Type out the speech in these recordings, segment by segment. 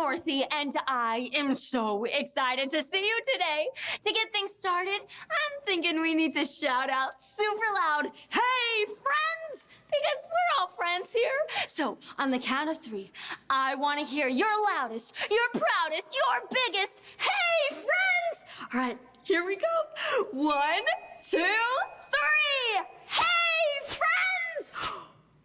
Northy, and I am so excited to see you today. To get things started, I'm thinking we need to shout out super loud, "Hey, friends!" Because we're all friends here. So, on the count of 3, I want to hear your loudest, your proudest, your biggest, "Hey, friends!" All right, here we go. 1, 2, 3. Hey, friends!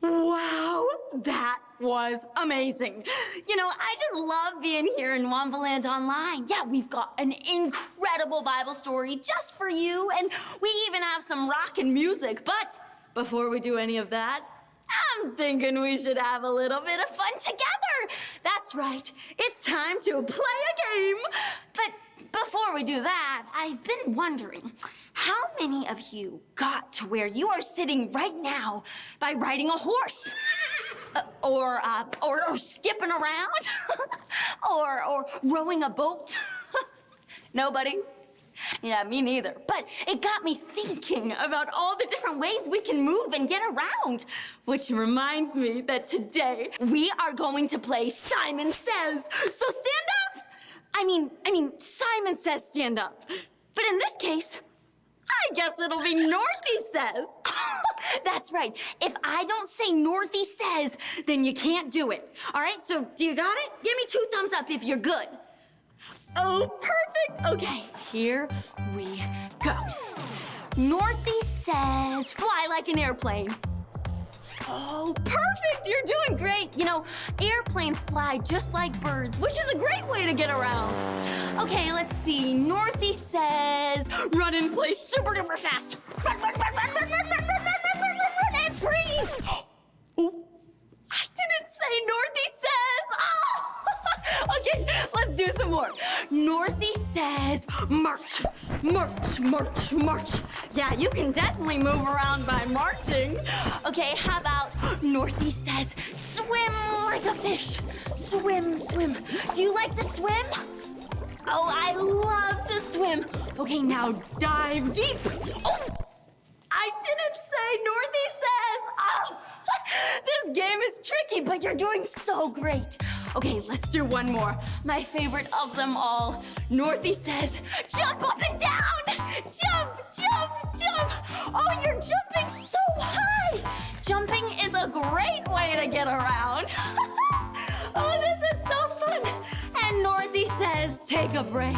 Wow, that was amazing. You know, I just love being here in Waumba Online. Yeah, we've got an incredible Bible story just for you, and we even have some rockin' music. But before we do any of that, I'm thinking we should have a little bit of fun together. That's right, it's time to play a game. But before we do that, I've been wondering, how many of you got to where you are sitting right now by riding a horse? Or skipping around? or rowing a boat? Nobody? Yeah, me neither. But it got me thinking about all the different ways we can move and get around. Which reminds me that today we are going to play Simon Says. So stand up! I mean, Simon Says stand up. But in this case, I guess it'll be Northy Says. That's right. If I don't say Northy Says, then you can't do it. All right, so do you got it? Give me 2 thumbs up if you're good. Oh, perfect. Okay, here we go. Northy says, fly like an airplane. Oh, perfect. You're doing great. You know, airplanes fly just like birds, which is a great way to get around. Okay, let's see. Northy says, run in place super duper fast. Run, run, run, run, run, run, run, run, run, run, run, run, run, and freeze. Oh, I didn't say Northy says. Oh. Okay, let's do some more. Northy says, march, march, march, march. Yeah, you can definitely move around by marching. Okay, how about Northy says, swim like a fish. Swim, swim. Do you like to swim? Oh, I love to swim. Okay, now dive deep. Oh, I didn't say Northy says. Oh, this game is tricky, but you're doing so great. Okay, let's do one more. My favorite of them all. Northy says, jump up and down! Jump, jump, jump! Oh, you're jumping so high! Jumping is a great way to get around. Oh, this is so fun. And Northy says, take a break.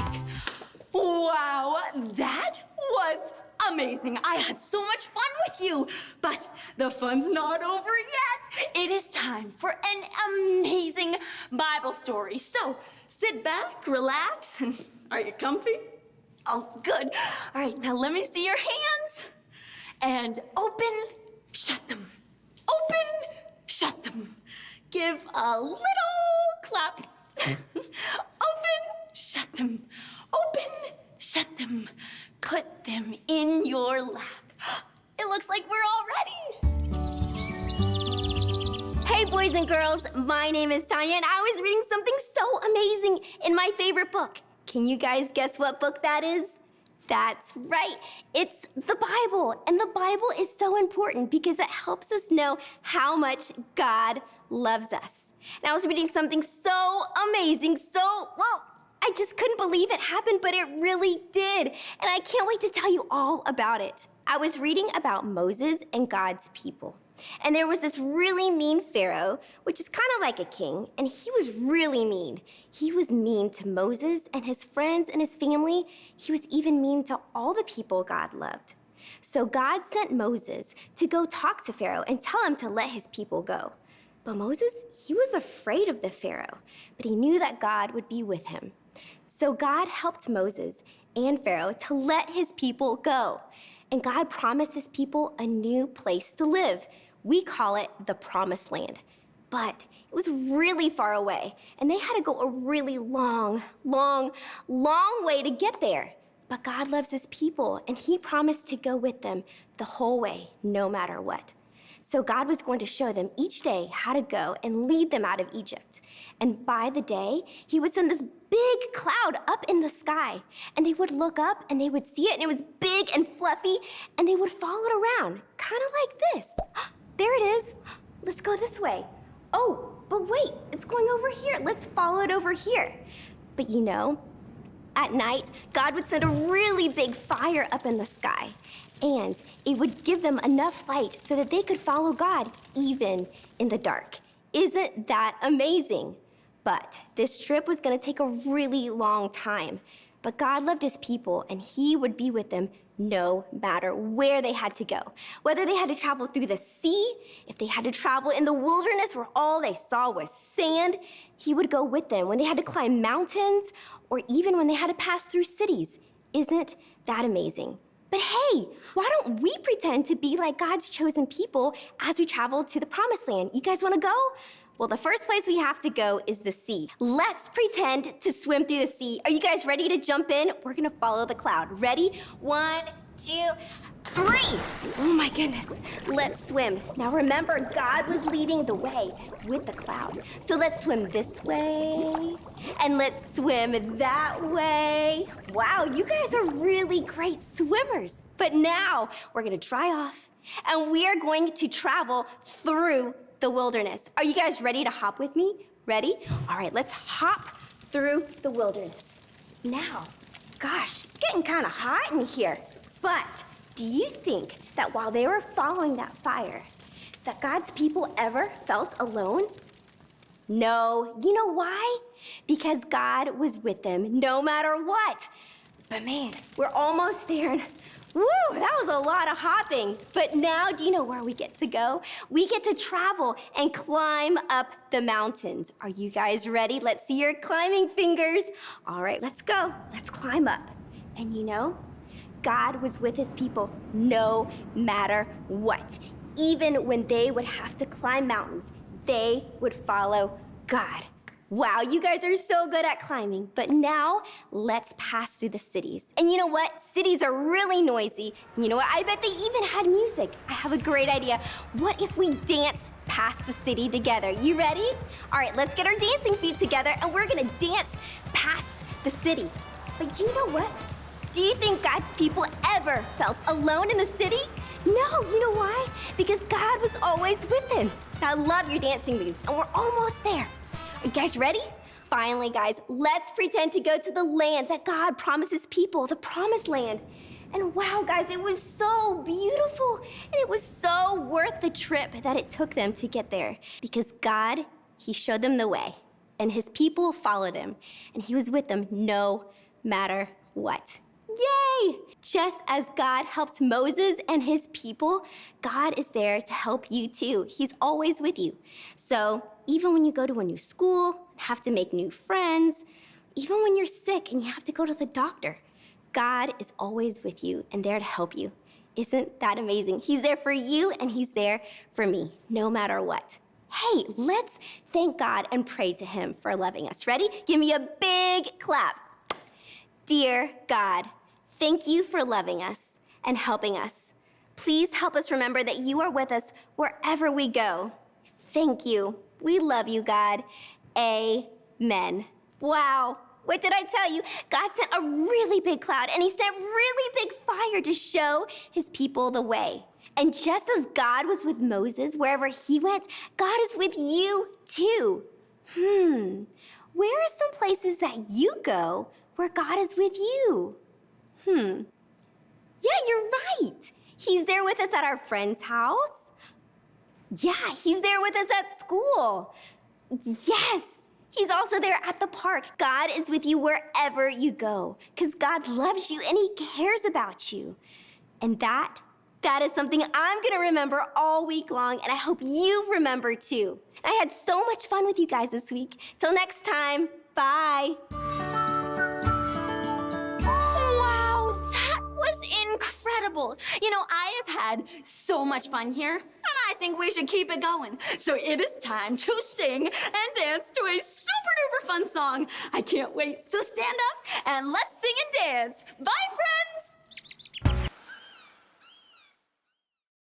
Wow, that was amazing. I had so much fun with you, but the fun's not over yet. It is time for an amazing Bible story. So sit back, relax, and are you comfy? Oh, good. All right, now let me see your hands. And open, shut them. Open, shut them. Give a little clap. Open, shut them. Open, shut them. Put them in your lap. It looks like we're all ready. Hey, boys and girls, my name is Tanya, and I was reading something so amazing in my favorite book. Can you guys guess what book that is? That's right, it's the Bible. And the Bible is so important because it helps us know how much God loves us. And I was reading something so amazing, I just couldn't believe it happened, but it really did. And I can't wait to tell you all about it. I was reading about Moses and God's people. And there was this really mean Pharaoh, which is kind of like a king, and he was really mean. He was mean to Moses and his friends and his family. He was even mean to all the people God loved. So God sent Moses to go talk to Pharaoh and tell him to let his people go. But Moses, he was afraid of the Pharaoh, but he knew that God would be with him. So God helped Moses and Pharaoh to let his people go. And God promised his people a new place to live. We call it the Promised Land. But it was really far away, and they had to go a really long way to get there. But God loves his people, and he promised to go with them the whole way, no matter what. So God was going to show them each day how to go and lead them out of Egypt. And by the day, he would send this big cloud up in the sky. And they would look up and they would see it, and it was big and fluffy, and they would follow it around, kind of like this. There it is. Let's go this way. Oh, but wait, it's going over here. Let's follow it over here. But you know, at night, God would send a really big fire up in the sky, and it would give them enough light so that they could follow God even in the dark. Isn't that amazing? But this trip was gonna take a really long time. But God loved his people, and he would be with them no matter where they had to go. Whether they had to travel through the sea, if they had to travel in the wilderness where all they saw was sand, he would go with them. When they had to climb mountains, or even when they had to pass through cities. Isn't that amazing? But hey, why don't we pretend to be like God's chosen people as we travel to the promised land? You guys wanna go? Well, the first place we have to go is the sea. Let's pretend to swim through the sea. Are you guys ready to jump in? We're gonna follow the cloud. Ready? 1, 2, 3. Oh my goodness. Let's swim. Now remember, God was leading the way with the cloud. So let's swim this way, and let's swim that way. Wow, you guys are really great swimmers. But now we're gonna dry off, and we are going to travel through the wilderness. Are you guys ready to hop with me? Ready? All right, let's hop through the wilderness. Now, gosh, it's getting kind of hot in here. But do you think that while they were following that fire, that God's people ever felt alone? No. You know why? Because God was with them no matter what. But man, we're almost there. And woo, that was a lot of hopping. But now, do you know where we get to go? We get to travel and climb up the mountains. Are you guys ready? Let's see your climbing fingers. All right, let's go. Let's climb up. And you know, God was with his people no matter what. Even when they would have to climb mountains, they would follow God. Wow, you guys are so good at climbing. But now, let's pass through the cities. And you know what? Cities are really noisy. And you know what? I bet they even had music. I have a great idea. What if we dance past the city together? You ready? All right, let's get our dancing feet together, and we're gonna dance past the city. But do you know what? Do you think God's people ever felt alone in the city? No, you know why? Because God was always with them. Now, I love your dancing moves, and we're almost there. Are you guys ready? Finally, guys, let's pretend to go to the land that God promises people, the promised land. And wow, guys, it was so beautiful, and it was so worth the trip that it took them to get there. Because God, he showed them the way, and his people followed him, and he was with them no matter what. Yay! Just as God helped Moses and his people, God is there to help you too. He's always with you. So even when you go to a new school, have to make new friends, even when you're sick and you have to go to the doctor, God is always with you and there to help you. Isn't that amazing? He's there for you and he's there for me, no matter what. Hey, let's thank God and pray to him for loving us. Ready? Give me a big clap. Dear God, thank you for loving us and helping us. Please help us remember that you are with us wherever we go. Thank you. We love you, God. Amen. Wow. What did I tell you? God sent a really big cloud, and he sent really big fire to show his people the way. And just as God was with Moses wherever he went, God is with you too. Where are some places that you go where God is with you? Yeah, you're right. He's there with us at our friend's house. Yeah, he's there with us at school. Yes, he's also there at the park. God is with you wherever you go because God loves you and he cares about you. And that is something I'm gonna remember all week long, and I hope you remember too. I had so much fun with you guys this week. Till next time, bye. Incredible. You know, I have had so much fun here, and I think we should keep it going. So it is time to sing and dance to a super duper fun song. I can't wait. So stand up and let's sing and dance. Bye, friends.